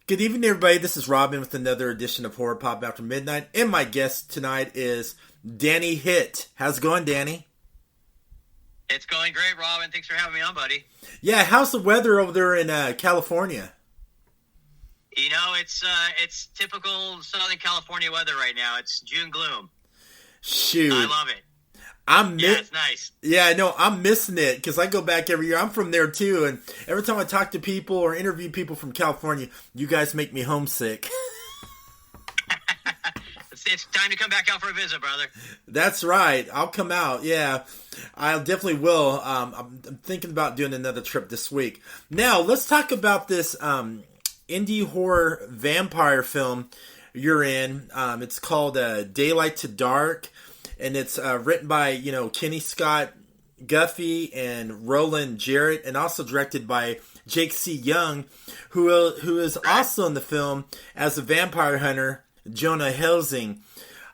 Good evening, everybody. This is Robin with another edition of Horror Pop After Midnight. And my guest tonight is Danny Hitt. How's it going, Danny? It's going great, Robin. Thanks for having me on, buddy. Yeah, how's the weather over there in California? You know, it's typical Southern California weather right now. It's June gloom. Shoot. I love it. Yeah, it's nice. Yeah, I know. I'm missing it because I go back every year. I'm from there too, and every time I talk to people or interview people from California, you guys make me homesick. It's time to come back out for a visit, brother. That's right. I'll come out. Yeah, I definitely will. I'm thinking about doing another trip this week. Now, let's talk about this indie horror vampire film you're in. It's called Daylight to Dark. And it's written by, Kenny Scott Guffey and Roland Jarrett, and also directed by Jake C. Young, who is also in the film as a vampire hunter, Jonah Helsing.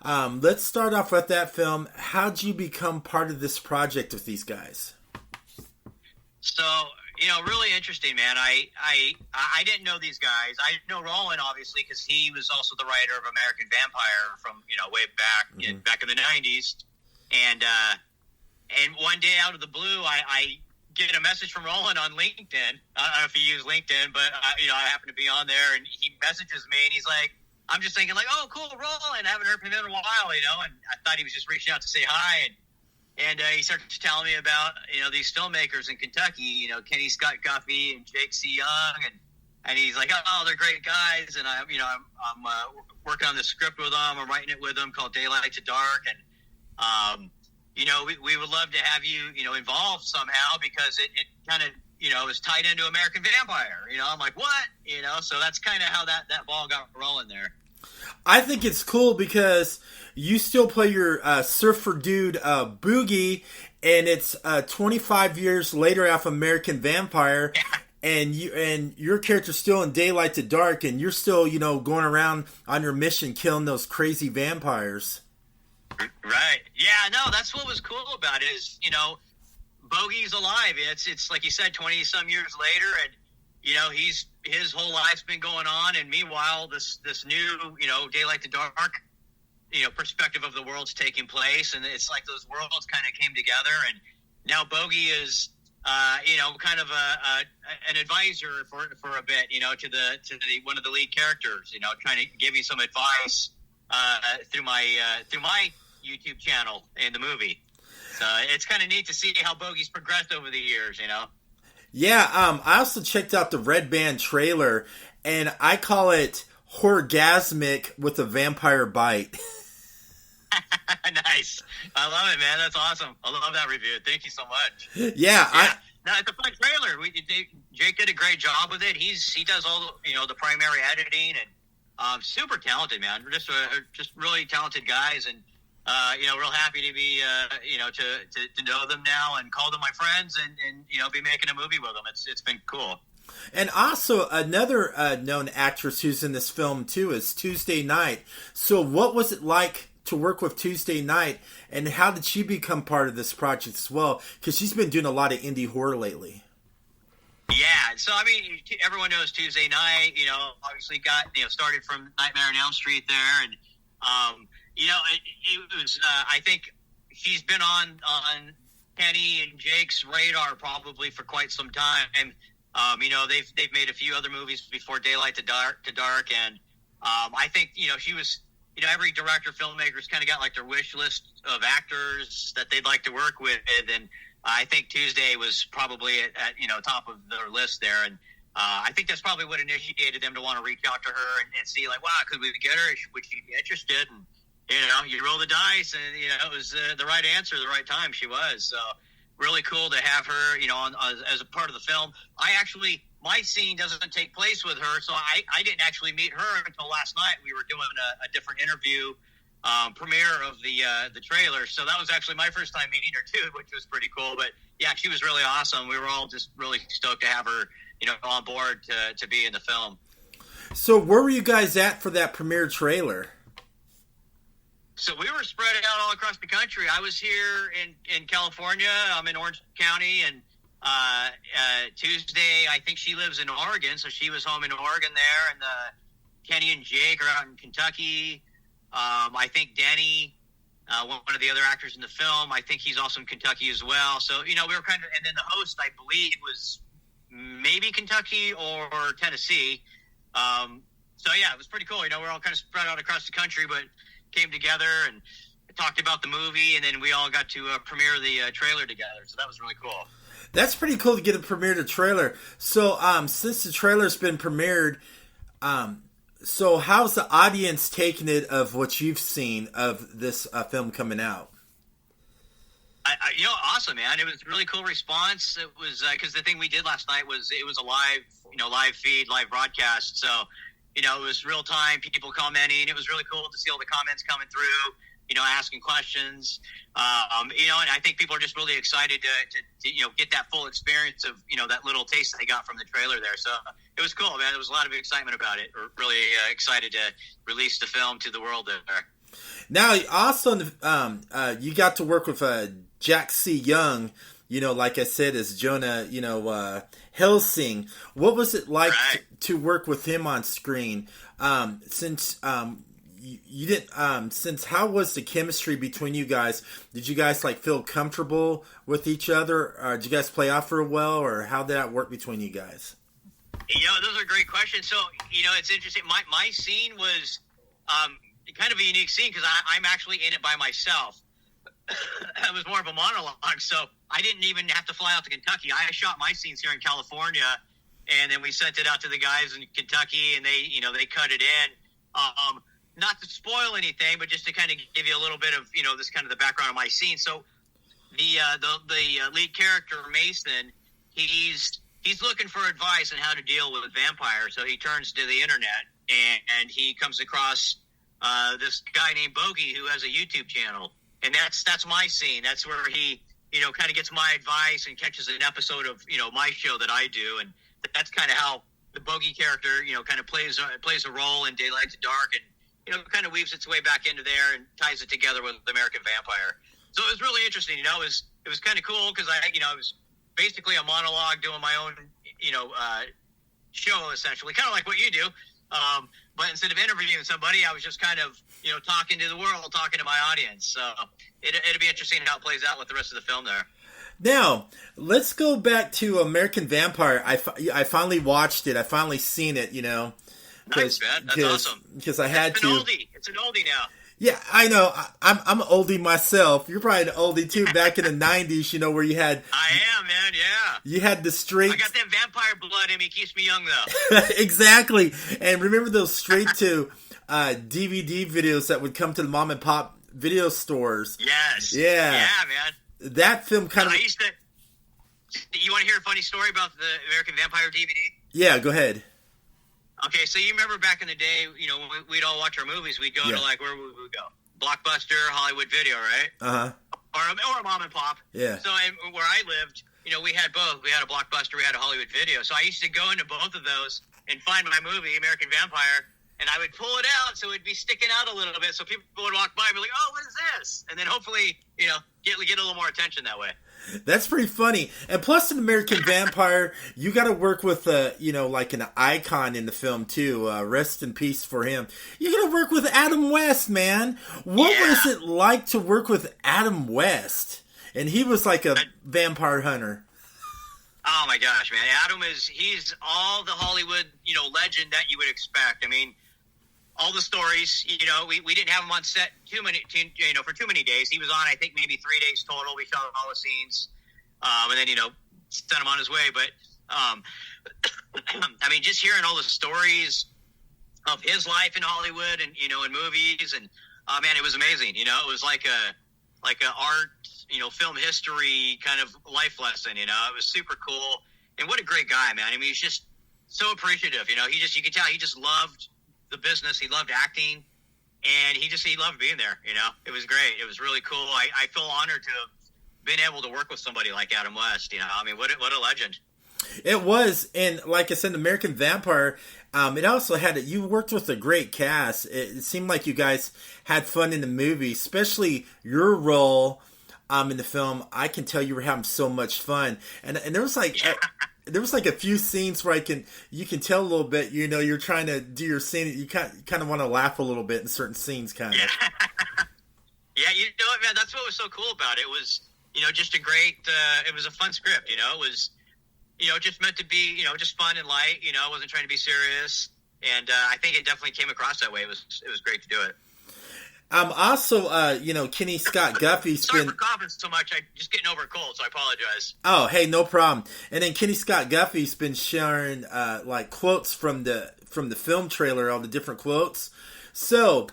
Let's start off with that film. How'd you become part of this project with these guys? So, really interesting, man. I didn't know these guys. I know Roland, obviously, because he was also the writer of American Vampire from, way back, back in the 90s. And one day out of the blue, I get a message from Roland on LinkedIn. I don't know if he used LinkedIn, but, I happen to be on there. And he messages me, and he's like, I'm just thinking, like, oh, cool, Roland. I haven't heard from him in a while, and I thought he was just reaching out to say hi. And he started telling me about, these filmmakers in Kentucky, Kenny Scott Guffey and Jake C. Young. And he's like, oh, they're great guys. And I'm working on this script with them. I'm writing it with them called Daylight to Dark. And, we would love to have you, involved somehow because it kind of, is tied into American Vampire. I'm like, what? So that's kind of how that ball got rolling there. I think it's cool because you still play your surfer dude Boogie, and it's 25 years later after American Vampire, and your character's still in Daylight to Dark, and you're still going around on your mission killing those crazy vampires. Right? Yeah. No, that's what was cool about it is Bogey's alive. It's like you said, 20 some years later, and his whole life's been going on, and meanwhile, this new, Daylight to Dark, perspective of the world's taking place, and it's like those worlds kind of came together, and now Bogey is, kind of an advisor for a bit, to the one of the lead characters, trying to give you some advice through my YouTube channel in the movie. So it's kind of neat to see how Bogey's progressed over the years, Yeah, I also checked out the Red Band trailer, and I call it Horgasmic with a vampire bite. Nice. I love it, man. That's awesome. I love that review. Thank you so much. Yeah. No, it's a fun trailer. Jake did a great job with it. He does all the primary editing, and super talented, man. We're just really talented guys, and real happy to be, to know them now and call them my friends and be making a movie with them. It's been cool. And also another known actress who's in this film too is Tuesday Night. So what was it like to work with Tuesday Night, and how did she become part of this project as well? Because she's been doing a lot of indie horror lately. Yeah, so I mean, everyone knows Tuesday Night. Obviously got started from Nightmare on Elm Street there, and it was. I think she's been on Kenny and Jake's radar probably for quite some time. They've made a few other movies before Daylight to Dark, and I think she was. Every director, filmmaker's kind of got like their wish list of actors that they'd like to work with, and I think Tuesday was probably at top of their list there, and I think that's probably what initiated them to want to reach out to her and see like, wow, could we get her? Would she be interested? And you roll the dice, and it was the right answer, the right time. She was so really cool to have her, as a part of the film. My scene doesn't take place with her, so I didn't actually meet her until last night. We were doing a different interview premiere of the trailer, so that was actually my first time meeting her too, which was pretty cool. But yeah, she was really awesome. We were all just really stoked to have her, on board to be in the film. So where were you guys at for that premiere trailer? So we were spread out all across the country. I was here in California. I'm in Orange County, and Tuesday, I think she lives in Oregon, so she was home in Oregon there, and Kenny and Jake are out in Kentucky. I think Denny, one of the other actors in the film, I think he's also in Kentucky as well. So, we were kind of, and then the host, I believe, was maybe Kentucky or Tennessee. So yeah, it was pretty cool. We're all kind of spread out across the country, but came together and talked about the movie, and then we all got to premiere the trailer together. So that was really cool. That's pretty cool to get to premiere the trailer. So, since the trailer's been premiered, so how's the audience taking it of what you've seen of this film coming out? Awesome, man. It was a really cool response. It was because the thing we did last night was it was a live feed, live broadcast. So, it was real time, people commenting. It was really cool to see all the comments coming through. Asking questions. And I think people are just really excited to get that full experience of that little taste that they got from the trailer there. So it was cool, man. There was a lot of excitement about it. We're really excited to release the film to the world there. Now, also, you got to work with Jack C. Young, like I said, as Jonah, Helsing. What was it like to work with him on screen? Since you didn't, since how was the chemistry between you guys? Did you guys feel comfortable with each other? Did you guys play off real well, or how did that work between you guys? Those are great questions. So, it's interesting. My scene was kind of a unique scene because I'm actually in it by myself. It was more of a monologue, so I didn't even have to fly out to Kentucky. I shot my scenes here in California, and then we sent it out to the guys in Kentucky, and they cut it in. Not to spoil anything, but just to kind of give you a little bit of this kind of the background of my scene. So the lead character Mason, he's looking for advice on how to deal with vampires. So he turns to the internet and he comes across this guy named Bogey who has a YouTube channel, and that's my scene. That's where he kind of gets my advice and catches an episode of my show that I do, and that's kind of how the Bogey character kind of plays a role in Daylight to Dark, and kind of weaves its way back into there and ties it together with American Vampire. So it was really interesting. It was kind of cool because it was basically a monologue doing my own show, essentially, kind of like what you do. But instead of interviewing somebody, I was just kind of talking to the world, talking to my audience. So it'll be interesting how it plays out with the rest of the film there. Now, let's go back to American Vampire. I finally watched it. I finally seen it, Nice, man. That's awesome. Because I had to. It's an oldie now. Yeah, I know. I'm an oldie myself. You're probably an oldie too. Back in the '90s, where you had. I am, man. Yeah. You had the straight. I got that vampire blood in me. Keeps me young though. Exactly. And remember those straight to DVD videos that would come to the mom and pop video stores? Yes. Yeah. Yeah, man. That film kind of. You want to hear a funny story about the American Vampire DVD? Yeah, go ahead. Okay, so you remember back in the day, when we'd all watch our movies, we'd go to where would we go? Blockbuster, Hollywood Video, right? Uh-huh. Or a mom and pop. Yeah. So where I lived, we had both. We had a Blockbuster, we had a Hollywood Video. So I used to go into both of those and find my movie, American Vampire, and I would pull it out so it'd be sticking out a little bit so people would walk by and be like, oh, what is this? And then hopefully, get a little more attention that way. That's pretty funny. And plus, in American Vampire, you got to work with, like an icon in the film, too. Rest in peace for him. You got to work with Adam West, man. What was it like to work with Adam West? And he was like a vampire hunter. Oh, my gosh, man. He's all the Hollywood, legend that you would expect. I mean, all the stories, we didn't have him on set for too many days. He was on, I think, maybe 3 days total. We shot all the scenes, and then, sent him on his way. But, I mean, just hearing all the stories of his life in Hollywood and, in movies, and, man, it was amazing. It was like a art, film history kind of life lesson, it was super cool. And what a great guy, man. I mean, he's just so appreciative, you could tell he just loved the business. He loved acting, and he loved being there. It was great. It was really cool. I feel honored to have been able to work with somebody like Adam West. I mean, what a legend. It was, and like I said, American Vampire. It also you worked with a great cast. It seemed like you guys had fun in the movie, especially your role in the film, I can tell you were having so much fun, and there was like. There was like a few scenes where you can tell a little bit, you're trying to do your scene. You kind of want to laugh a little bit in certain scenes, kind of. Yeah. Yeah, man, that's what was so cool about it. It was, just a great, it was a fun script, it was, just meant to be, just fun and light, I wasn't trying to be serious. And I think it definitely came across that way. It was great to do it. Also, Kenny Scott Guffey's Sorry been... for coughing so much. I'm just getting over a cold, so I apologize. Oh, hey, no problem. And then Kenny Scott Guffey's been sharing like quotes from the film trailer, all the different quotes. So,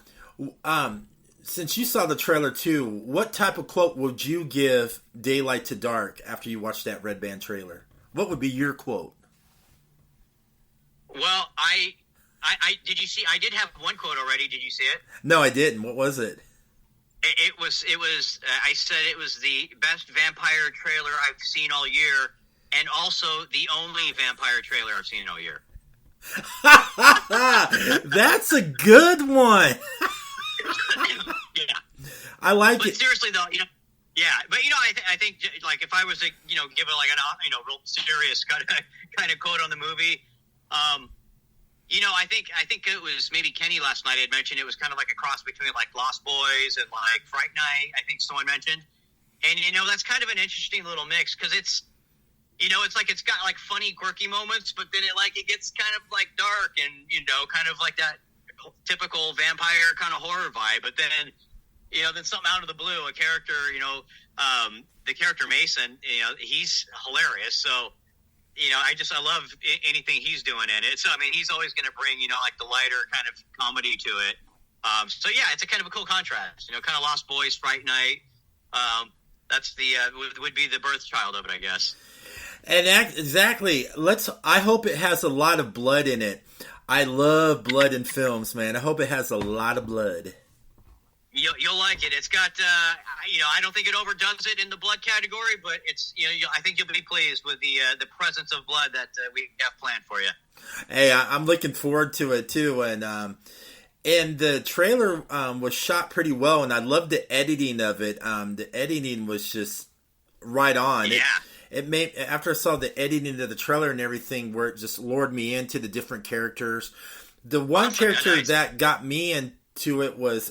since you saw the trailer too, what type of quote would you give Daylight to Dark after you watched that Red Band trailer? What would be your quote? Well, I did you see? I did have one quote already. Did you see it? No, I didn't. What was it? It was. I said it was the best vampire trailer I've seen all year, and also the only vampire trailer I've seen all year. That's a good one. Yeah, I like but it. Seriously though, yeah, but I think like if I was to give it like an real serious kind of quote on the movie. I think it was maybe Kenny last night had mentioned it was kind of like a cross between like Lost Boys and like Fright Night. I think someone mentioned, and that's kind of an interesting little mix because it's it's got like funny, quirky moments, but then it gets kind of like dark and kind of like that typical vampire kind of horror vibe. But then then something out of the blue, a character, the character Mason, he's hilarious. So. I love anything he's doing in it. So, I mean, he's always going to bring, like the lighter kind of comedy to it. So, yeah, it's a kind of a cool contrast. Kind of Lost Boys, Fright Night. That's the would be the birth child of it, I guess. And exactly. I hope it has a lot of blood in it. I love blood in films, man. I hope it has a lot of blood. You'll like it. It's got, I don't think it overdoes it in the blood category, but it's, I think you'll be pleased with the presence of blood that we have planned for you. Hey, I'm looking forward to it too, and the trailer was shot pretty well, and I loved the editing of it. The editing was just right on. Yeah. It made after I saw the editing of the trailer and everything, where it just lured me into the different characters. The one character that got me into it was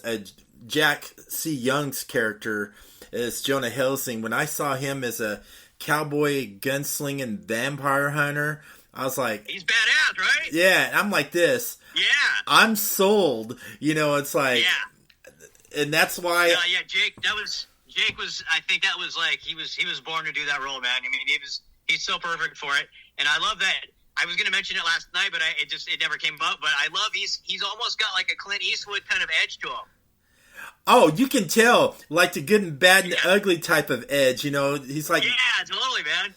Jack C. Young's character is Jonah Helsing. When I saw him as a cowboy gunslinging vampire hunter, I was like, he's badass, right? Yeah, I'm like this. Yeah. I'm sold. It's like, yeah. And that's why. Yeah, Jake was, I think that was like, he was born to do that role, man. I mean, he's so perfect for it. And I love that. I was going to mention it last night, but it never came up. But I love, he's almost got like a Clint Eastwood kind of edge to him. Oh, you can tell, like the good and bad and ugly type of edge. He's like, yeah, totally, man.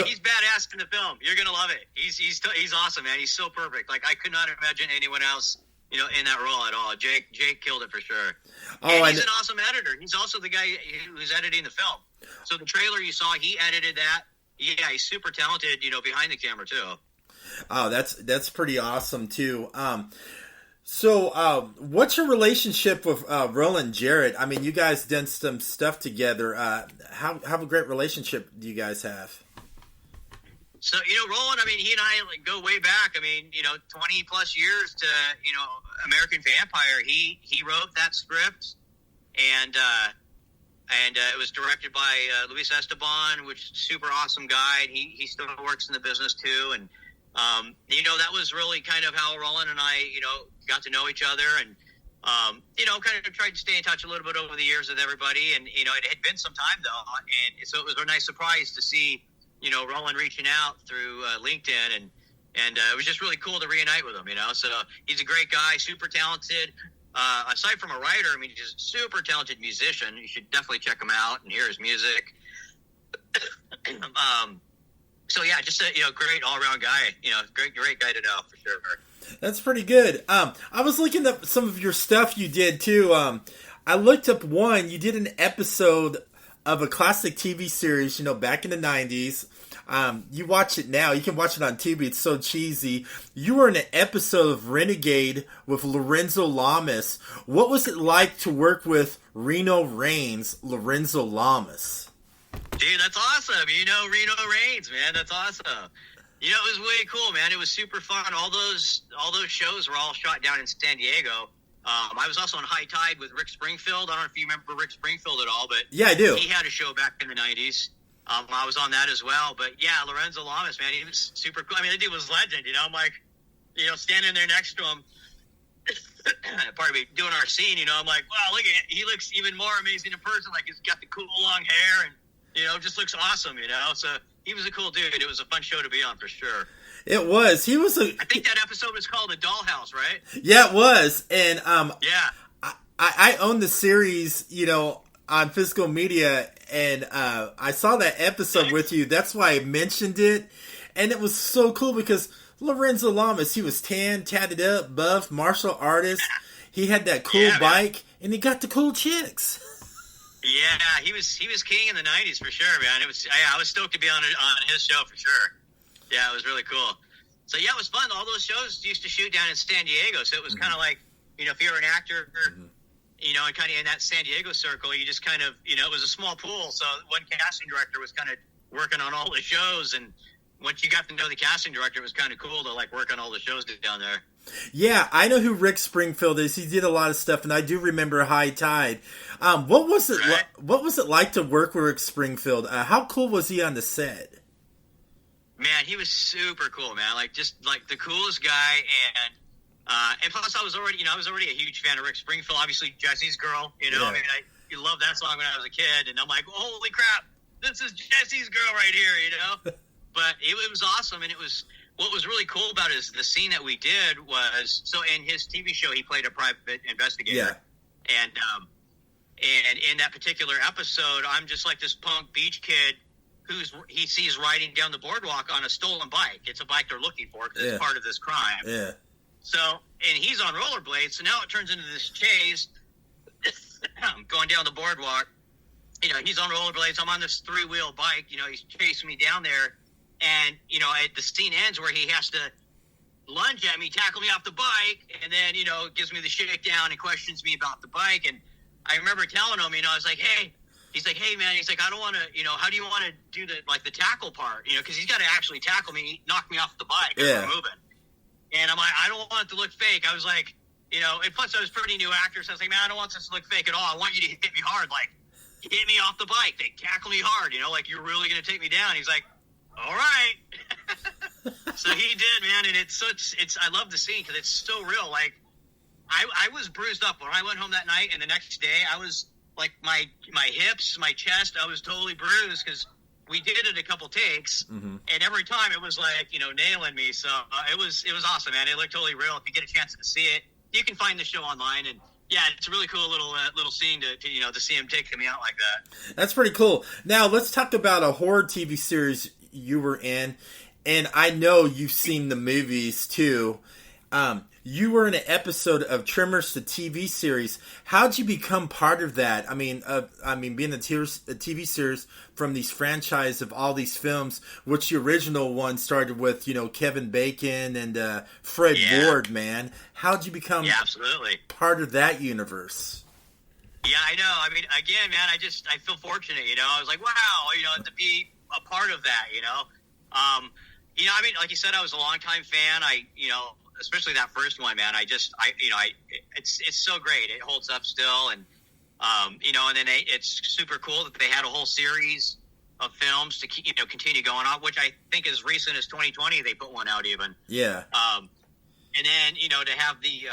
He's badass in the film. You're gonna love it. He's awesome, man. He's so perfect. Like I could not imagine anyone else, in that role at all. Jake killed it for sure. Oh, and he's an awesome editor. He's also the guy who's editing the film. So the trailer you saw, he edited that. Yeah, he's super talented. Behind the camera too. Oh, that's pretty awesome too. So, what's your relationship with Roland Jarrett? I mean, you guys done some stuff together. How a great relationship do you guys have? So, Roland, I mean, he and I go way back. I mean, 20 plus years to, American Vampire. He wrote that script, and it was directed by Luis Esteban, which is a super awesome guy. He still works in the business too, and that was really kind of how Roland and I, got to know each other, and kind of tried to stay in touch a little bit over the years with everybody. And it had been some time though, and so it was a nice surprise to see Roland reaching out through LinkedIn, and it was just really cool to reunite with him. So he's a great guy, super talented. Aside from a writer, I mean, he's a super talented musician. You should definitely check him out and hear his music. So yeah, just a great all around guy. Great guy to know for sure. That's pretty good. I was looking up some of your stuff you did too. I looked up one. You did an episode of a classic TV series, back in the 90s. You watch it now. You can watch it on TV. It's so cheesy. You were in an episode of Renegade with Lorenzo Lamas. What was it like to work with Reno Reigns, Lorenzo Lamas? Dude, that's awesome. You know Reno Reigns, man. That's awesome. You know, it was way cool, man. It was super fun. All those shows were all shot down in San Diego. I was also on High Tide with Rick Springfield. I don't know if you remember Rick Springfield at all, but yeah, I do. He had a show back in the 90s. I was on that as well. But yeah, Lorenzo Lamas, man, he was super cool. I mean, the dude was legend, you know. I'm like, you know, standing there next to him, pardon me, doing our scene, you know. I'm like, wow, look at it. He looks even more amazing in person. Like, he's got the cool long hair and, you know, just looks awesome, you know. So he was a cool dude. It was a fun show to be on for sure. It was. He was I think that episode was called The Dollhouse, right? Yeah, it was. And yeah, I own the series, you know, on physical media, and I saw that episode with you. That's why I mentioned it, and it was so cool because Lorenzo Lamas, he was tan, tatted up, buff, martial artist. He had that cool bike, and he got the cool chicks. Yeah, he was king in the 90s for sure, man. I was stoked to be on his show for sure. Yeah, it was really cool. So yeah, it was fun. All those shows used to shoot down in San Diego, so it was kind of like, you know, if you're an actor, you know, and kind of in that San Diego circle, you just kind of, you know, it was a small pool. So one casting director was kind of working on all the shows, and once you got to know the casting director, it was kind of cool to like work on all the shows down there. Yeah, I know who Rick Springfield is. He did a lot of stuff, and I do remember High Tide. What was it? Right. What was it like to work with Rick Springfield? How cool was he on the set? Man, he was super cool, man. Like, just like the coolest guy, and plus I was already a huge fan of Rick Springfield. Obviously, Jesse's Girl, you know. Yeah. I mean, I loved that song when I was a kid, and I'm like, holy crap, this is Jesse's Girl right here, you know. But it was awesome, and it was. What was really cool about it is the scene that we did was, so in his TV show, he played a private investigator. Yeah. And in that particular episode, I'm just like this punk beach kid he sees riding down the boardwalk on a stolen bike. It's a bike they're looking for because it's part of this crime. Yeah. So, and he's on rollerblades, so now it turns into this chase going down the boardwalk. You know, he's on rollerblades. I'm on this 3-wheel bike. You know, he's chasing me down there. And, you know, the scene ends where he has to lunge at me, tackle me off the bike, and then, you know, gives me the shakedown and questions me about the bike. And I remember telling him, you know, I was like, hey, he's like, hey, man, he's like, I don't want to, you know, how do you want to do the tackle part? You know, because he's got to actually tackle me, knock me off the bike as we're moving. And I'm like, I don't want it to look fake. I was like, you know, and plus I was pretty new actor, so I was like, man, I don't want this to look fake at all. I want you to hit me hard, like, hit me off the bike, like, tackle me hard, you know, like, you're really going to take me down. He's like, all right. So he did, man, and it's I love the scene because it's so real. Like, I was bruised up when I went home that night, and the next day I was like my hips, my chest, I was totally bruised because we did it a couple takes, and every time it was like, you know, nailing me. So it was awesome, man. It looked totally real. If you get a chance to see it, you can find the show online, and yeah, it's a really cool little scene to you know, to see him taking me out like that. That's pretty cool. Now let's talk about a horror TV series you were in, and I know you've seen the movies too. You were in an episode of Tremors, the TV series. How'd you become part of that? I mean, being a TV series from these franchise of all these films, which the original one started with, you know, Kevin Bacon and Fred Ward, man. How'd you become absolutely part of that universe? Yeah, I know. I mean, again, man, I feel fortunate, you know. I was like, wow, you know, to be a part of that, you know. You know, I mean, like you said, I was a longtime fan. You know, especially that first one, man. It's so great. It holds up still, and you know, and then it's super cool that they had a whole series of films to you know, continue going on, which I think as recent as 2020 they put one out even. Yeah. And then, you know, to have the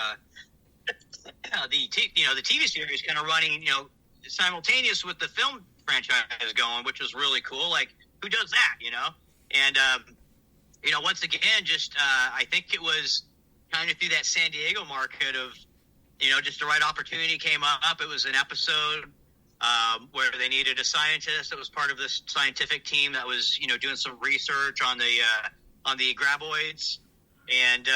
TV series kind of running, you know, simultaneous with the film franchise going, which was really cool. Like, who does that, you know? And you know, once again, just I think it was kind of through that San Diego market of, you know, just the right opportunity came up. It was an episode where they needed a scientist that was part of this scientific team that was, you know, doing some research on the graboids, and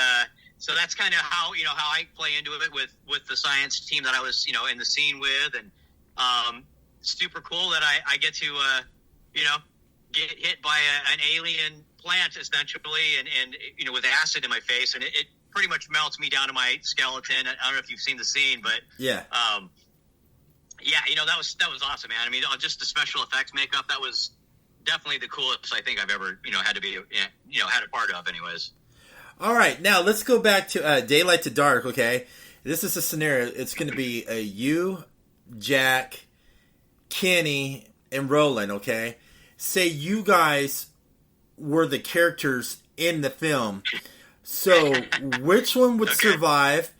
so that's kind of how, you know, how I play into it with the science team that I was, you know, in the scene with, and super cool that I get to, you know, get hit by an alien plant essentially, and with acid in my face, and it pretty much melts me down to my skeleton. I don't know if you've seen the scene, but yeah, that was awesome, man. I mean, just the special effects makeup, that was definitely the coolest I think I've ever had to be had a part of, anyways. All right, now let's go back to Daylight to Dark. Okay, this is a scenario. It's going to be you, Jack, Kenny, and Roland. Okay, say you guys were the characters in the film. So which one would survive?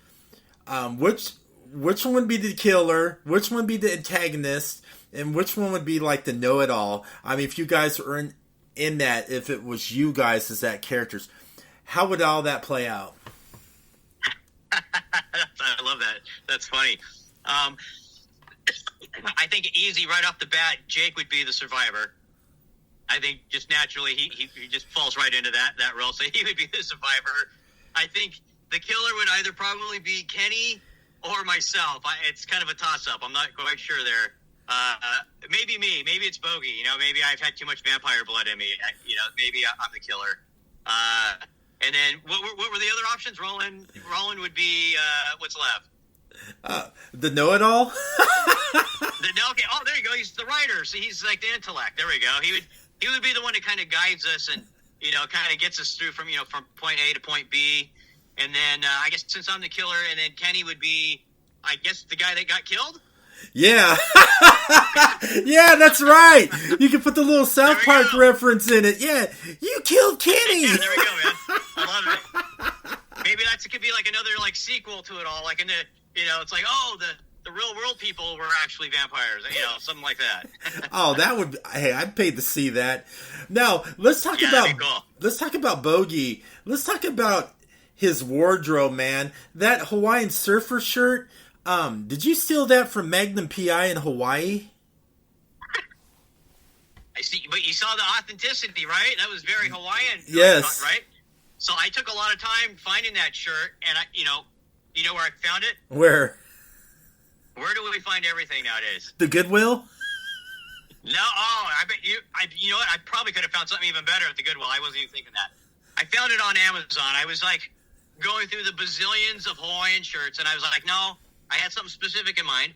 Which one would be the killer? Which one would be the antagonist? And which one would be like the know-it-all? I mean, if you guys were in that, if it was you guys as that characters, how would all that play out? I love that. That's funny. I think easy right off the bat, Jake would be the survivor. I think just naturally he just falls right into that role, so he would be the survivor. I think the killer would either probably be Kenny or myself. It's kind of a toss-up. I'm not quite sure there. Maybe me. Maybe it's Bogey. Maybe I've had too much vampire blood in me. Maybe I'm the killer. And then what were the other options? Roland would be what's left? The know-it-all? Okay. Oh, there you go. He's the writer. So he's like the intellect. There we go. He would be the one that kind of guides us and kind of gets us through from point A to point B. And then I guess since I'm the killer, and then Kenny would be, I guess, the guy that got killed. Yeah. Yeah, that's right. You can put the little South Park reference in it. Yeah, you killed Kenny. Yeah, there we go, man. I love it. Maybe it could be like another sequel to it all. Like it's like, oh, the real world people were actually vampires. Something like that. Oh, that would. Hey, I'd pay to see that. Now let's talk about Bogey. Let's talk about his wardrobe, man. That Hawaiian surfer shirt. Did you steal that from Magnum PI in Hawaii? I see, but you saw the authenticity, right? That was very Hawaiian. Yes. Right? So I took a lot of time finding that shirt, and you know where I found it? Where? Where do we find everything nowadays? The Goodwill? No, I bet you know what? I probably could have found something even better at the Goodwill. I wasn't even thinking that. I found it on Amazon. I was going through the bazillions of Hawaiian shirts, and I was like, no, I had something specific in mind.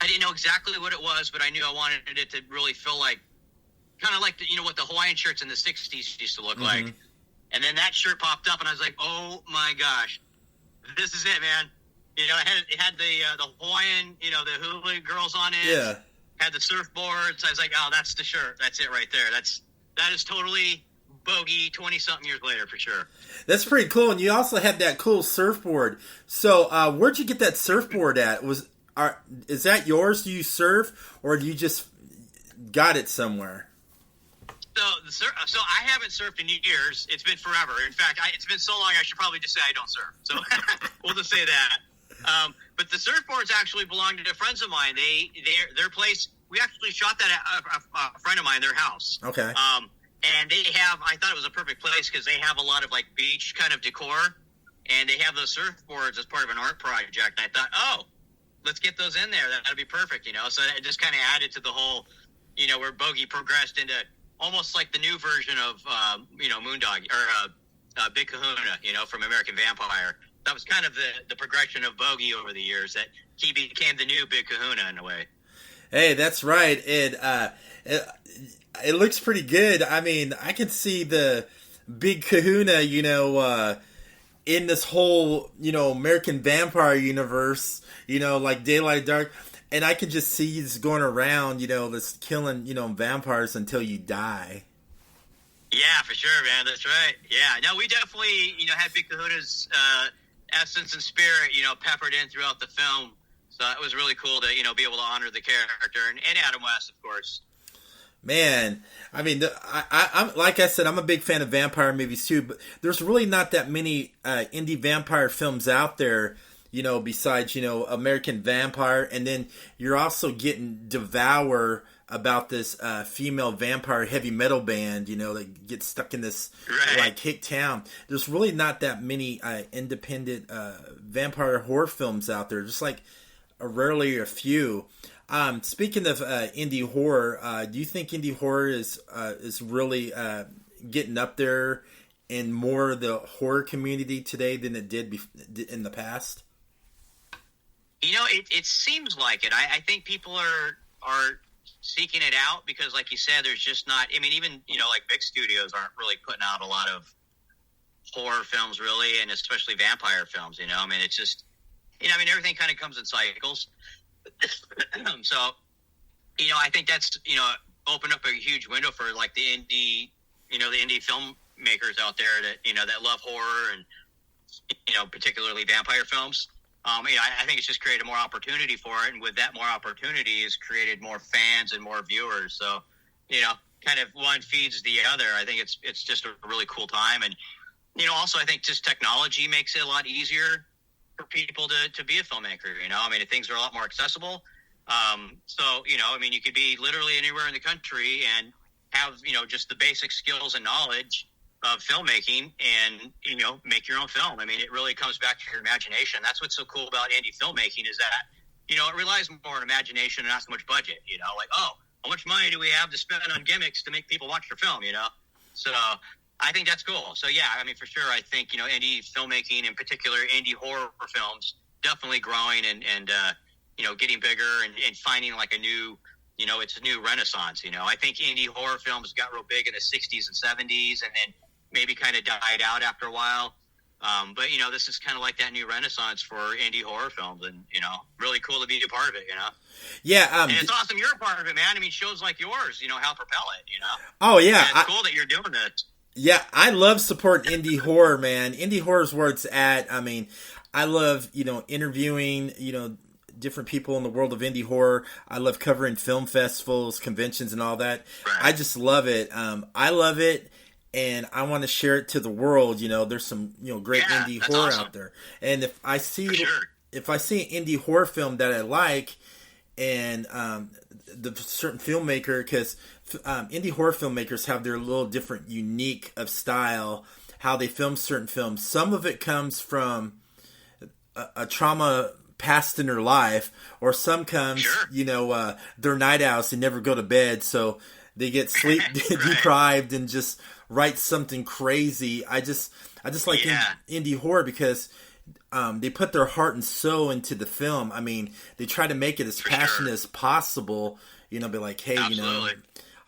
I didn't know exactly what it was, but I knew I wanted it to really feel like, kind of like what the Hawaiian shirts in the 60s used to look like. And then that shirt popped up, and I was like, oh my gosh, this is it, man. It had the Hawaiian, the hula girls on it. Yeah. Had the surfboards. I was like, oh, that's the shirt. That's it right there. That is totally Bogey 20-something years later for sure. That's pretty cool. And you also had that cool surfboard. So where'd you get that surfboard at? Is that yours? Do you surf, or do you just got it somewhere? So I haven't surfed in years. It's been forever. In fact, it's been so long I should probably just say I don't surf. So we'll just say that. But the surfboards actually belong to friends of mine. Their place. We actually shot that at a friend of mine, their house. Okay. And they have. I thought it was a perfect place because they have a lot of beach kind of decor, and they have those surfboards as part of an art project. And I thought, oh, let's get those in there. That'd be perfect, So it just kind of added to the whole, where Bogey progressed into almost like the new version of, Moondog or Big Kahuna, from American Vampire. That was kind of the progression of Bogey over the years, that he became the new Big Kahuna in a way. Hey, that's right. It looks pretty good. I mean, I can see the Big Kahuna, in this whole, American Vampire universe, like Daylight Dark. And I can just see you just going around, just killing, vampires until you die. Yeah, for sure, man. That's right. Yeah. No, we definitely, had Big Kahuna's essence and spirit, peppered in throughout the film. So it was really cool to, be able to honor the character. And Adam West, of course. Man, I mean, I'm like I said, I'm a big fan of vampire movies too, but there's really not that many indie vampire films out there, besides, American Vampire. And then you're also getting Devour, about this female vampire heavy metal band, that gets stuck in this hick town. There's really not that many independent vampire horror films out there, just rarely a few. Speaking of indie horror, do you think indie horror is really getting up there in more of the horror community today than it did in the past? It seems like it. I think people are seeking it out because, like you said, there's just not. I mean, even like big studios aren't really putting out a lot of horror films, really, and especially vampire films. I mean, it's just, I mean, everything kind of comes in cycles. So, I think that's opened up a huge window for like the indie filmmakers out there that love horror and particularly vampire films. I think it's just created more opportunity for it, and with that more opportunity has created more fans and more viewers. So, kind of one feeds the other. I think it's just a really cool time, and also I think just technology makes it a lot easier for people to be a filmmaker. I mean, things are a lot more accessible. So I mean, you could be literally anywhere in the country and have just the basic skills and knowledge of filmmaking and make your own film. I mean, it really comes back to your imagination. That's what's so cool about indie filmmaking is that it relies more on imagination and not so much budget. Like, oh, how much money do we have to spend on gimmicks to make people watch your film? So I think that's cool. So yeah, I mean, for sure, I think indie filmmaking, in particular indie horror films, definitely growing and getting bigger and finding like a new it's a new renaissance. I think indie horror films got real big in the 60s and 70s and then maybe kind of died out after a while. But, this is kind of like that new renaissance for indie horror films and, really cool to be a part of it, Yeah. And it's awesome you're a part of it, man. I mean, shows like yours, help propel it, Oh, yeah. And it's cool that you're doing this. Yeah, I love supporting indie horror, man. Indie horror is where it's at. I mean, I love, interviewing, different people in the world of indie horror. I love covering film festivals, conventions, and all that. Right. I just love it. I love it, and I want to share it to the world. There's some great indie horror out there, and if I see an indie horror film that I like, and the certain filmmaker, because indie horror filmmakers have their little different, unique of style, how they film certain films. Some of it comes from a trauma past in their life, or some comes, they're night owls, they never go to bed, so they get sleep deprived and just write something crazy. I just like indie horror because they put their heart and soul into the film. I mean, they try to make it as passionate as possible. Be like, hey, Absolutely.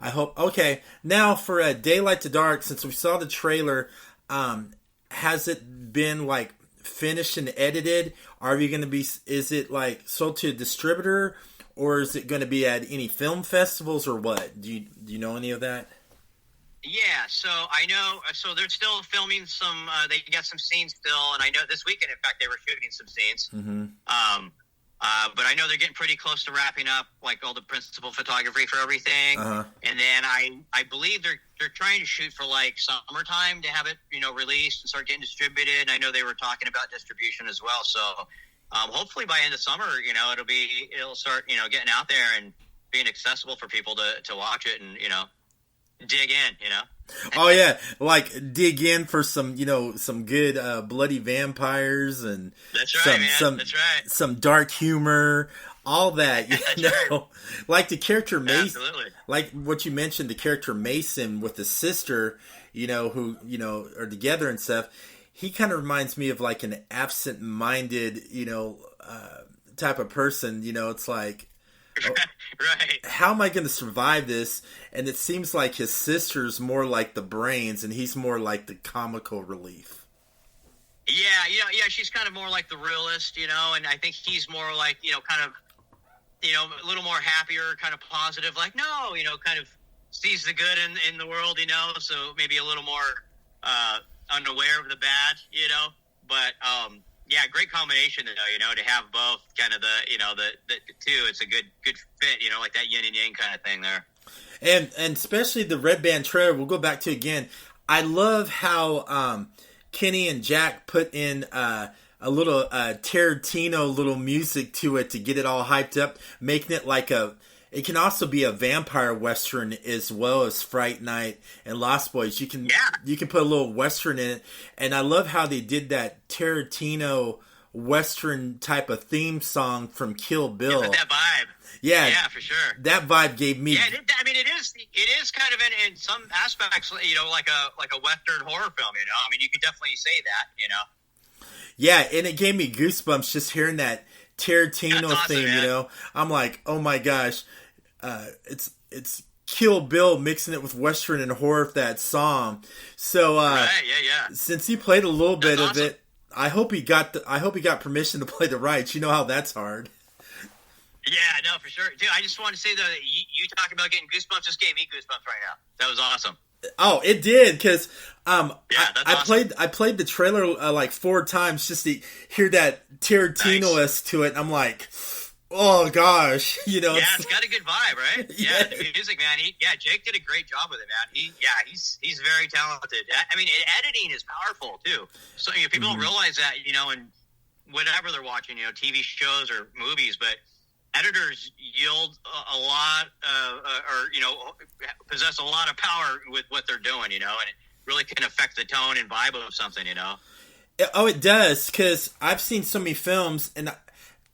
I hope. Okay, now for Daylight to Dark, since we saw the trailer, has it been like finished and edited? Are we going to be? Is it like sold to a distributor, or is it going to be at any film festivals, or what? Do you know any of that? Yeah, so I know. So they're still filming some. They got some scenes still, and I know this weekend, in fact, they were shooting some scenes. Mm-hmm. But I know they're getting pretty close to wrapping up, like all the principal photography for everything. Uh-huh. And then I believe they're trying to shoot for like summertime to have it released and start getting distributed. I know they were talking about distribution as well. So hopefully by end of summer, it'll start getting out there and being accessible for people to watch it and dig in. Oh yeah, like dig in for some some good bloody vampires and that's right, that's right. Some dark humor, all that. Right. Like the character Mason, absolutely. Like what you mentioned, the character Mason with the sister, who are together and stuff. He kind of reminds me of like an absent-minded, type of person. It's like. Right. How am I going to survive this? And it seems like his sister's more like the brains, and he's more like the comical relief. Yeah. She's kind of more like the realist, and I think he's more like, kind of, a little more happier, kind of positive, like, no, kind of sees the good in the world, so maybe a little more unaware of the bad, but, yeah, great combination though, to have both kind of the two. It's a good fit, like that yin and yang kind of thing there. And especially the Red Band trailer, we'll go back to again. I love how Kenny and Jack put in a little Tarantino little music to it to get it all hyped up, making it like it can also be a vampire western as well as Fright Night and Lost Boys. You can put a little western in it, and I love how they did that Tarantino western type of theme song from Kill Bill. That vibe. Yeah, for sure. That vibe gave me. Yeah, it is kind of in some aspects, like a Western horror film. I mean, you could definitely say that. Yeah, and it gave me goosebumps just hearing that Tarantino awesome, theme. man. I'm like, oh my gosh, it's Kill Bill mixing it with Western and horror, that song. So, right, yeah. Since he played a little bit awesome. of it, I hope he got permission to play the rights. You know how that's hard. Yeah, no, for sure. Dude, I just wanted to say, though, that you talking about getting goosebumps just gave me goosebumps right now. That was awesome. Oh, it did, because that's awesome. I played the trailer like 4 times just to hear that Tarantino-esque to it. And I'm like, oh gosh, Yeah, it's got a good vibe, right? Yeah. Yeah, the music, man. Jake did a great job with it, man. He's very talented. I mean, editing is powerful too. So people don't realize that, and whatever they're watching, TV shows or movies, but editors yield a lot, possess a lot of power with what they're doing, and it really can affect the tone and vibe of something, Oh, it does, because I've seen so many films, and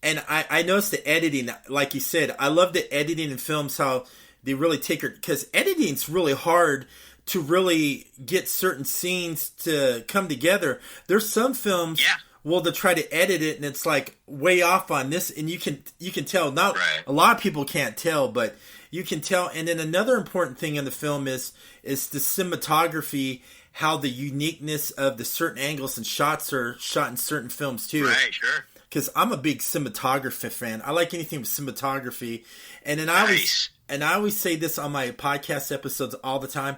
I noticed the editing, like you said. I love the editing in films, how they really take it, because editing's really hard to really get certain scenes to come together. There's some films, well, to try to edit it, and it's like way off on this, and you can tell. Not right. A lot of people can't tell, but you can tell. And then another important thing in the film is the cinematography, how the uniqueness of the certain angles and shots are shot in certain films too. Right, sure. Because I'm a big cinematography fan. I like anything with cinematography. And then I always say this on my podcast episodes all the time.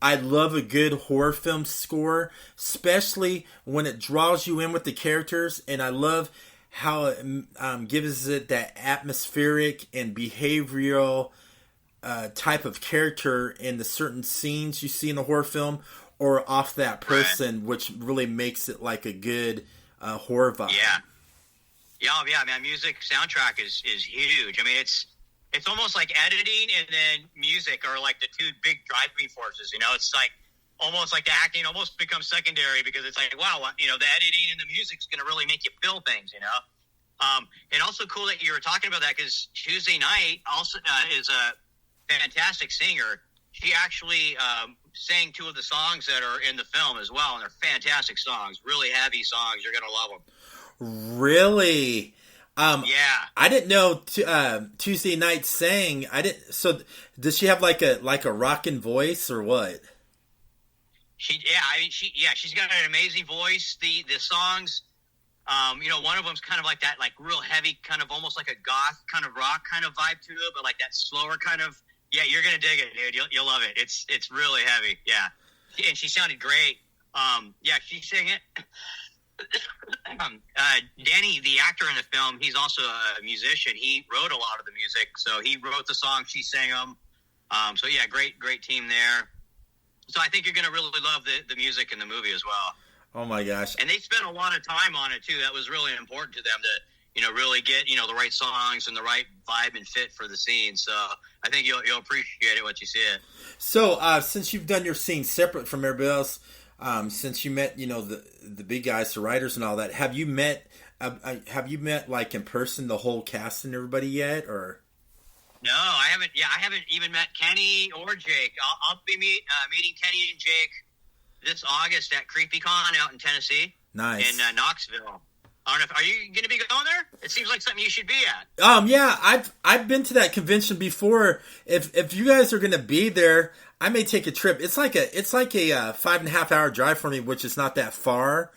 I love a good horror film score, especially when it draws you in with the characters. And I love how it gives it that atmospheric and behavioral type of character in the certain scenes you see in a horror film, or off that person, which really makes it like a good horror vibe. Yeah, man. Music soundtrack is huge. I mean, it's almost like editing and then music are like the two big driving forces. It's like almost like the acting almost becomes secondary, because it's like, wow, the editing and the music's going to really make you feel things. And also cool that you were talking about that, because Tuesday Night also is a fantastic singer. She actually sang 2 of the songs that are in the film as well, and they're fantastic songs, really heavy songs. You're going to love them. Really? Yeah. I didn't know Tuesday Night sang. So does she have like a rockin' voice or what? She's got an amazing voice. The songs, one of them's kind of like that, like real heavy, kind of almost like a goth kind of rock kind of vibe to it, but like that slower kind of. Yeah, you're gonna dig it, dude. You'll love it. It's really heavy. Yeah, and she sounded great. She sang it. Danny, the actor in the film, he's also a musician. He wrote a lot of the music, so he wrote the songs, she sang them. Great team there. So I think you're going to really love the music in the movie as well. Oh my gosh! And they spent a lot of time on it too. That was really important to them to really get the right songs and the right vibe and fit for the scene. So I think you'll appreciate it once you see it. So since you've done your scene separate from everybody else. Since you met, the big guys, the writers and all that, have you met like in person the whole cast and everybody yet, or? No, I haven't. Yeah, I haven't even met Kenny or Jake. I'll be meeting Kenny and Jake this August at CreepyCon out in Tennessee. Nice. In Knoxville. I don't know. Are you going to be going there? It seems like something you should be at. Yeah, I've been to that convention before. If you guys are going to be there, I may take a trip. It's like a 5.5 hour drive for me, which is not that far.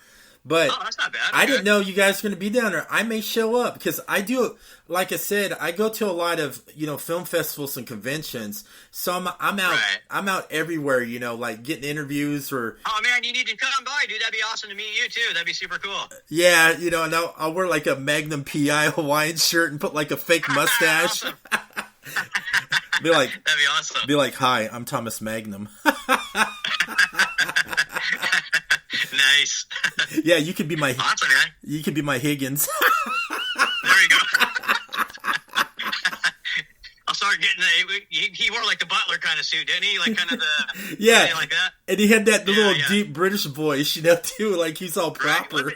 But that's not bad. Okay. I didn't know you guys were going to be down there. I may show up because I do. Like I said, I go to a lot of film festivals and conventions. So I'm out. Right. I'm out everywhere. Like getting interviews or. Oh man, you need to come by, dude. That'd be awesome to meet you too. That'd be super cool. Yeah, and I'll wear like a Magnum PI Hawaiian shirt and put like a fake mustache. Be like, that'd be awesome. Be like, hi, I'm Thomas Magnum. Nice. Yeah, you could be my. Awesome, man. You could be my Higgins. There you go. I'll start getting he wore like the butler kind of suit, didn't he? Like kind of the yeah, like that. And he had that little deep British voice, too. Like he's all proper. Right.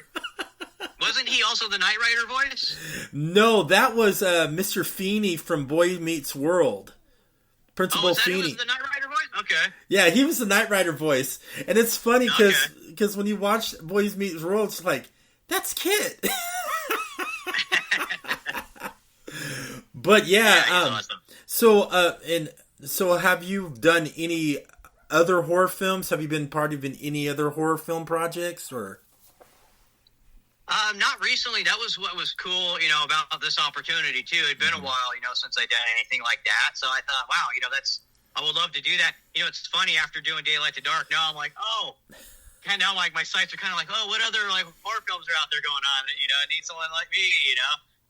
Wasn't he also the Knight Rider voice? No, that was Mr. Feeney from Boy Meets World. Principal Feeney. Was the Knight Rider voice? Okay. Yeah, he was the Knight Rider voice, and it's funny because when you watch Boy Meets World, it's like that's Kit. But yeah, awesome. So have you done any other horror films? Have you been part of any other horror film projects or? Not recently. That was what was cool, about this opportunity too. It'd been a while, since I'd done anything like that. So I thought, wow, I would love to do that. It's funny after doing Daylight to Dark. Now I'm like, kind of like my sights are kind of like, what other like horror films are out there going on? I need someone like me,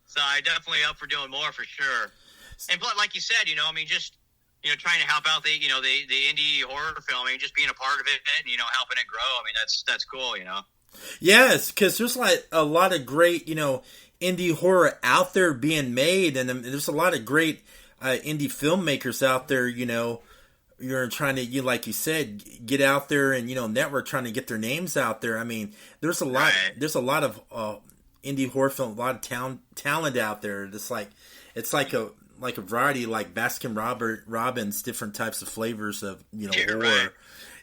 So I definitely up for doing more for sure. And but like you said, just trying to help out the indie horror film, just being a part of it and helping it grow. That's cool, Yes, because there's like a lot of great, indie horror out there being made, and there's a lot of great indie filmmakers out there. You're trying to, like you said, get out there and network, trying to get their names out there. There's a lot. Right. There's a lot of indie horror film, a lot of talent out there. It's like a variety, like Baskin Robbins, different types of flavors of horror. Right.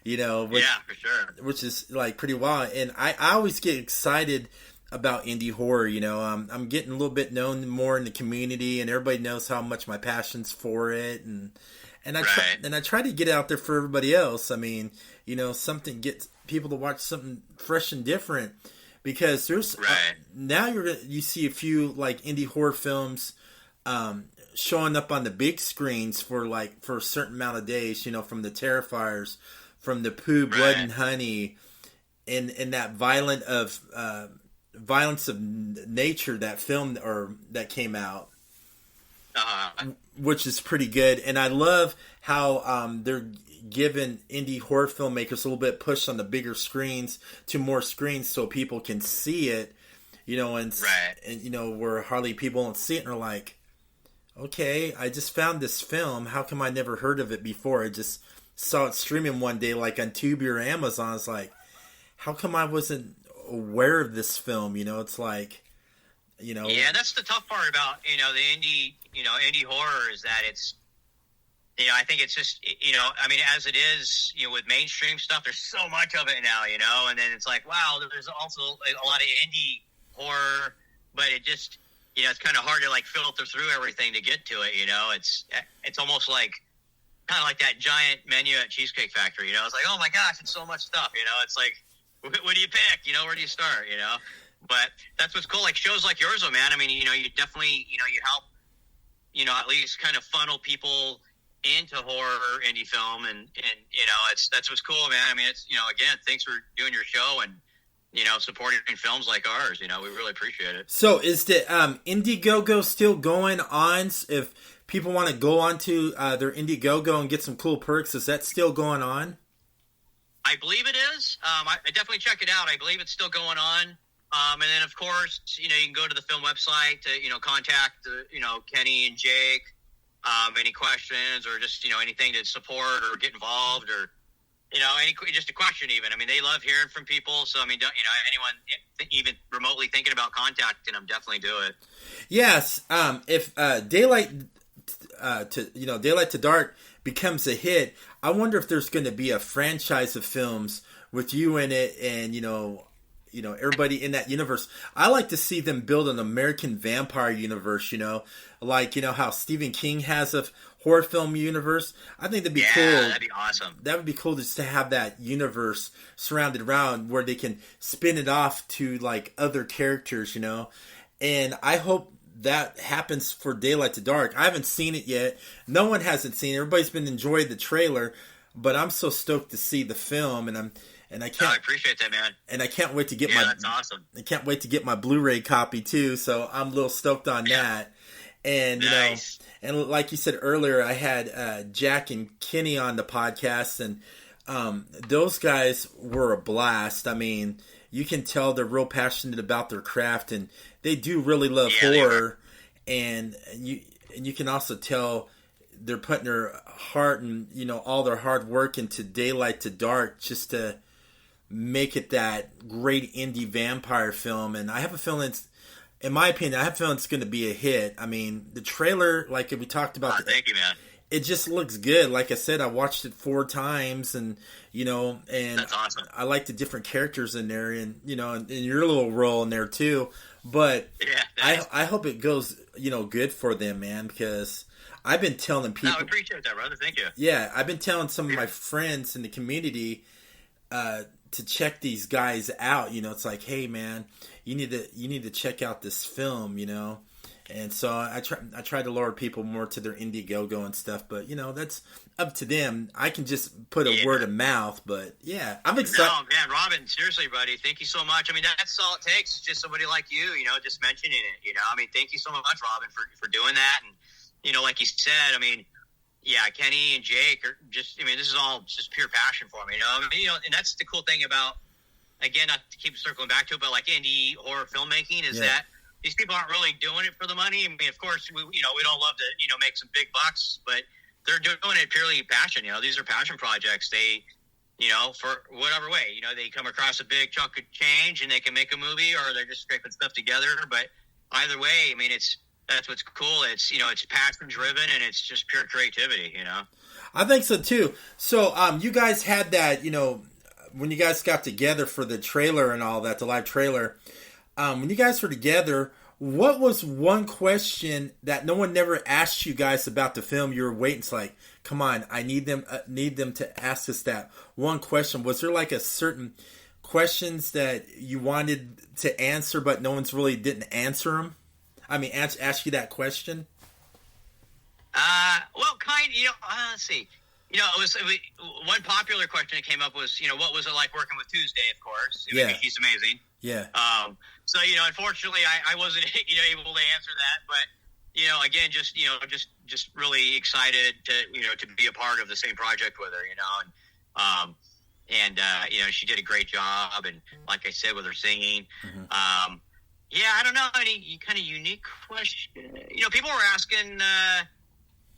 Which, yeah, for sure. Which is like pretty wild, and I always get excited about indie horror. I'm getting a little bit known more in the community, and everybody knows how much my passion's for it, and I try to get out there for everybody else. Something gets people to watch something fresh and different, because there's now you see a few like indie horror films showing up on the big screens for a certain amount of days. From the Terrifiers, from the Pooh, Blood and Honey, and that violence of nature, that film that came out, which is pretty good. And I love how they're giving indie horror filmmakers a little bit push on the bigger screens to more screens so people can see it, and where hardly people don't see it and are like, okay, I just found this film. How come I never heard of it before? I just saw it streaming one day, like on Tubi or Amazon. It's like, how come I wasn't aware of this film? It's like, Yeah, that's the tough part about, the indie horror is that it's, I think it's just, as it is, with mainstream stuff, there's so much of it now, and then it's like, wow, there's also a lot of indie horror, but it just, it's kind of hard to like filter through everything to get to it, it's almost like, kind of like that giant menu at Cheesecake Factory, It's like, oh my gosh, it's so much stuff, It's like, what do you pick? Where do you start? But that's what's cool. Like shows like yours, man. You definitely, you help, at least kind of funnel people into horror indie film, and that's what's cool, man. It's again, thanks for doing your show and supporting films like ours. We really appreciate it. So is the Indiegogo still going on? If people want to go onto their Indiegogo and get some cool perks, is that still going on? I believe it is. I definitely check it out. I believe it's still going on. And then, of course, you can go to the film website to, contact, Kenny and Jake. Any questions or just, anything to support or get involved or, just a question even. They love hearing from people. So, anyone even remotely thinking about contacting them, definitely do it. Yes. If Daylight to Dark becomes a hit, I wonder if there's going to be a franchise of films with you in it and, everybody in that universe. I like to see them build an American vampire universe, like, how Stephen King has a horror film universe. I think that'd be cool. Yeah, that'd be awesome. That would be cool just to have that universe surrounded around where they can spin it off to like other characters, and I hope that happens for Daylight to Dark. I haven't seen it yet. No one hasn't seen it. Everybody's been enjoying the trailer, but I'm so stoked to see the film, and I can't. I appreciate that, man. And I can't wait to get that's awesome. I can't wait to get my Blu-ray copy too. So I'm a little stoked on that. And nice. And like you said earlier, I had Jack and Kenny on the podcast, and those guys were a blast. You can tell they're real passionate about their craft, and they do really love horror. And you can also tell they're putting their heart and all their hard work into Daylight to Dark, just to make it that great indie vampire film. And I have a feeling it's, in my opinion, I have a feeling it's going to be a hit. I mean, the trailer, like we talked about, thank you, man. It just looks good. Like I said, I watched it 4 times, and and that's awesome. I like the different characters in there, and and your little role in there too. But yeah, nice. I hope it goes good for them, man, because I've been telling people. No, I appreciate that, brother. Thank you. Yeah, I've been telling some of my friends in the community to check these guys out. It's like, hey, man, you need to check out this film. And so I try to lure people more to their Indiegogo and stuff, but that's up to them. I can just put a word of mouth, but yeah, I'm excited. No, man, Robin, seriously, buddy, thank you so much. I mean, that's all it takes is just somebody like you, just mentioning it. I mean, thank you so much, Robin, for doing that. And like you said, I mean, yeah, Kenny and Jake are just. I mean, this is all just pure passion for me. I mean, and that's the cool thing about, again, not to keep circling back to it, but like indie horror filmmaking is that. These people aren't really doing it for the money. I mean, of course, we don't love to, make some big bucks, but they're doing it purely passion. These are passion projects. They, for whatever way, they come across a big chunk of change and they can make a movie, or they're just scraping stuff together. But either way, I mean, that's what's cool. It's, it's passion driven and it's just pure creativity, I think so too. So, you guys had that, when you guys got together for the trailer and all that, the live trailer, when you guys were together, what was one question that no one never asked you guys about the film? You were waiting, it's like, come on, I need them to ask us that one question. Was there like a certain questions that you wanted to answer, but no one's really didn't answer them? I mean, ask you that question. Well, let's see. It was one popular question that came up was, what was it like working with Tuesday? Of course, I mean, she's amazing. Yeah. So, unfortunately, I wasn't, able to answer that, but, again, just really excited to be a part of the same project with her, and she did a great job. And like I said, with her singing, yeah, I don't know, any kind of unique question. People were asking,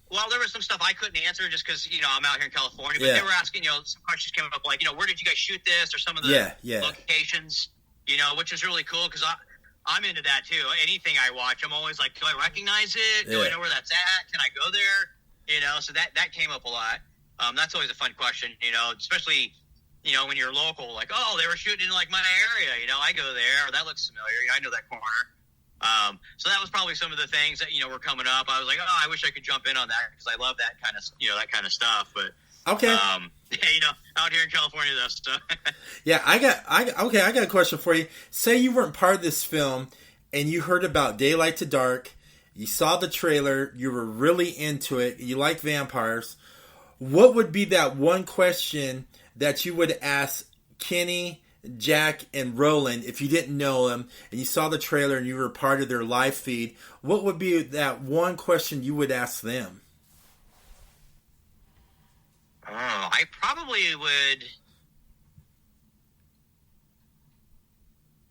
well, there was some stuff I couldn't answer just because, I'm out here in California, but they were asking, some questions came up like, where did you guys shoot this, or some of the locations, which is really cool because I'm into that too. Anything I watch, I'm always like, do I recognize it? Do I know where that's at? Can I go there? So that came up a lot. That's always a fun question, especially, when you're local, like, oh, they were shooting in like my area, I go there, or that looks familiar. I know that corner. So that was probably some of the things that, were coming up. I was like, oh, I wish I could jump in on that because I love that kind of, that kind of stuff. But okay. Out here in California, that stuff. Yeah, I got a question for you. Say you weren't part of this film and you heard about Daylight to Dark, you saw the trailer, you were really into it, you like vampires. What would be that one question that you would ask Kenny, Jack, and Roland if you didn't know them and you saw the trailer and you were part of their live feed? What would be that one question you would ask them? Oh, I probably would.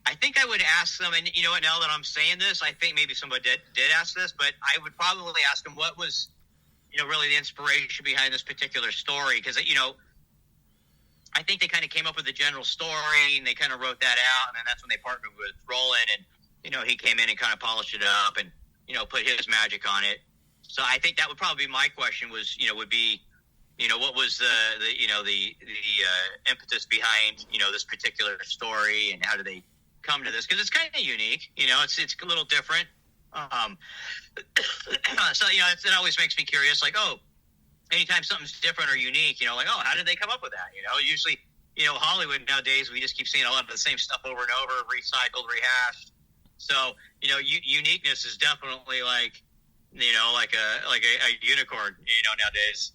I think I would ask them, and you know what, now that I'm saying this, I think maybe somebody did ask this, but I would probably ask them what was, really the inspiration behind this particular story. Because, I think they kind of came up with the general story, and they kind of wrote that out, and then that's when they partnered with Roland, and, he came in and kind of polished it up and, put his magic on it. So I think that would probably be my question was, would be, what was the impetus behind, this particular story, and how did they come to this? Because it's kind of unique, it's a little different. So, it always makes me curious, like, oh, anytime something's different or unique, like, oh, how did they come up with that? Usually, Hollywood nowadays, we just keep seeing a lot of the same stuff over and over, recycled, rehashed. So, uniqueness is definitely like a unicorn, nowadays.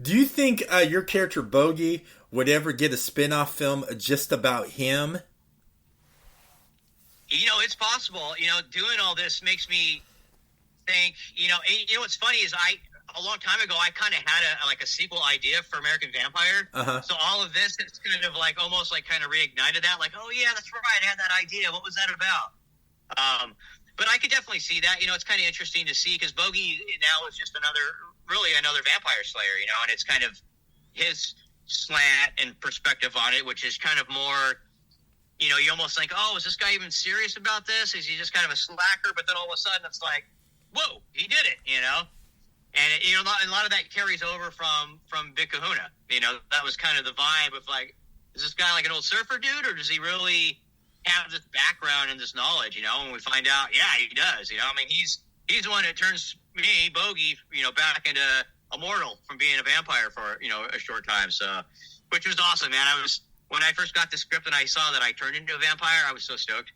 Do you think your character Bogey would ever get a spin-off film just about him? It's possible. Doing all this makes me think, what's funny is a long time ago, I kind of had a sequel idea for American Vampire. Uh-huh. So all of this, it's kind of like almost like kind of reignited that. Like, oh yeah, that's right, I had that idea. What was that about? But I could definitely see that. It's kind of interesting to see because Bogey now is just another vampire slayer. And it's kind of his slant and perspective on it, which is kind of more, you almost think, oh, is this guy even serious about this? Is he just kind of a slacker? But then all of a sudden it's like, whoa, he did it, And, a lot of that carries over from Big Kahuna. That was kind of the vibe of like, is this guy like an old surfer dude, or does he really have this background and this knowledge, And we find out, yeah, he does, I mean, he's the one that turns me, Bogey, back into immortal from being a vampire for, a short time. So, which was awesome, man. When I first got the script and I saw that I turned into a vampire, I was so stoked.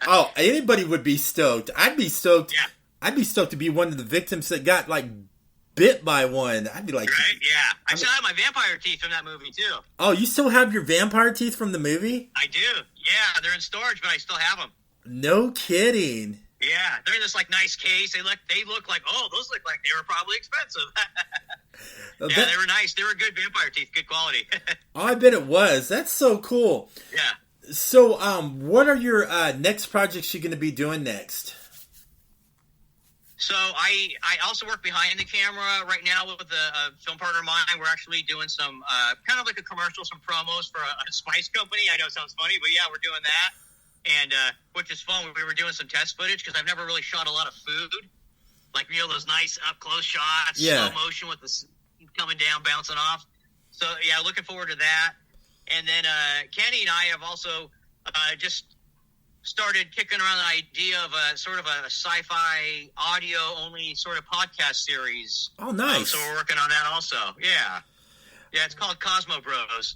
Oh, anybody would be stoked. I'd be stoked. Yeah. I'd be stoked to be one of the victims that got like bit by one. I'd be like, right? Yeah. I still have my vampire teeth from that movie too. Oh, you still have your vampire teeth from the movie? I do. Yeah, they're in storage, but I still have them. No kidding. Yeah, they're in this like nice case. They look like, oh, those look like they were probably expensive. Yeah, they were nice. They were good vampire teeth, good quality. Oh, I bet it was. That's so cool. Yeah. So, what are your next projects you're going to be doing next? So I also work behind the camera right now with a film partner of mine. We're actually doing some kind of like a commercial, some promos for a spice company. I know it sounds funny, but yeah, we're doing that. And which is fun. We were doing some test footage because I've never really shot a lot of food. Like, those nice up-close shots, slow motion with the coming down, bouncing off. So, yeah, looking forward to that. And then Kenny and I have also just started kicking around the idea of a sort of a sci-fi audio-only sort of podcast series. Oh, nice. So we're working on that also. Yeah. Yeah, it's called Cosmo Bros.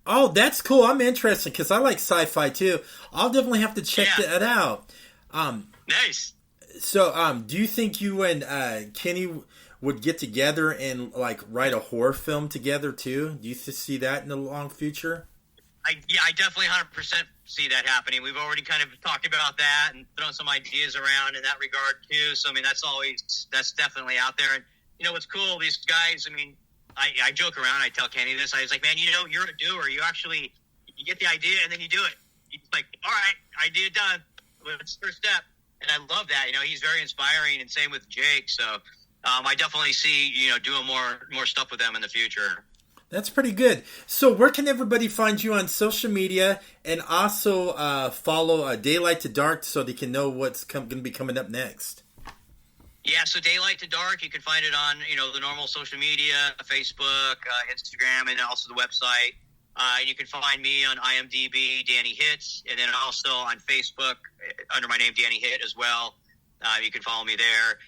Oh, that's cool. I'm interested because I like sci-fi too. I'll definitely have to check that out. Nice. So, do you think you and Kenny would get together and like write a horror film together too? Do you see that in the long future? I definitely 100% see that happening. We've already kind of talked about that and thrown some ideas around in that regard too. So, I mean, that's definitely out there. And, what's cool, these guys, I mean, I joke around. I tell Kenny this. I was like, man, you're a doer. You get the idea and then you do it. It's like, all right, idea done. What's the first step? And I love that. He's very inspiring, and same with Jake. So I definitely see, doing more stuff with them in the future. That's pretty good. So where can everybody find you on social media, and also follow Daylight to Dark so they can know what's going to be coming up next? Yeah, so Daylight to Dark, you can find it on, the normal social media, Facebook, Instagram, and also the website. And you can find me on IMDb, Danny Hitt, and then also on Facebook under my name, Danny Hitt, as well. You can follow me there.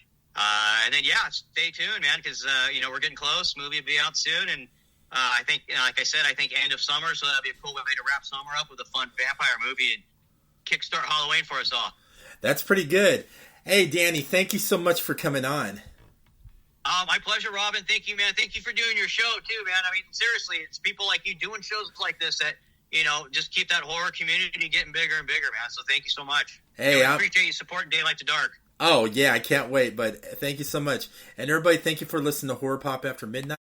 And then, stay tuned, man, because, we're getting close. Movie will be out soon. And I think, like I said, end of summer, so that'll be a cool way to wrap summer up with a fun vampire movie and kickstart Halloween for us all. That's pretty good. Hey, Danny, thank you so much for coming on. My pleasure, Robin. Thank you, man. Thank you for doing your show, too, man. I mean, seriously, it's people like you doing shows like this that, just keep that horror community getting bigger and bigger, man. So thank you so much. Hey, I appreciate you supporting Daylight to Dark. Oh, yeah, I can't wait. But thank you so much. And everybody, thank you for listening to Horror Pop After Midnight.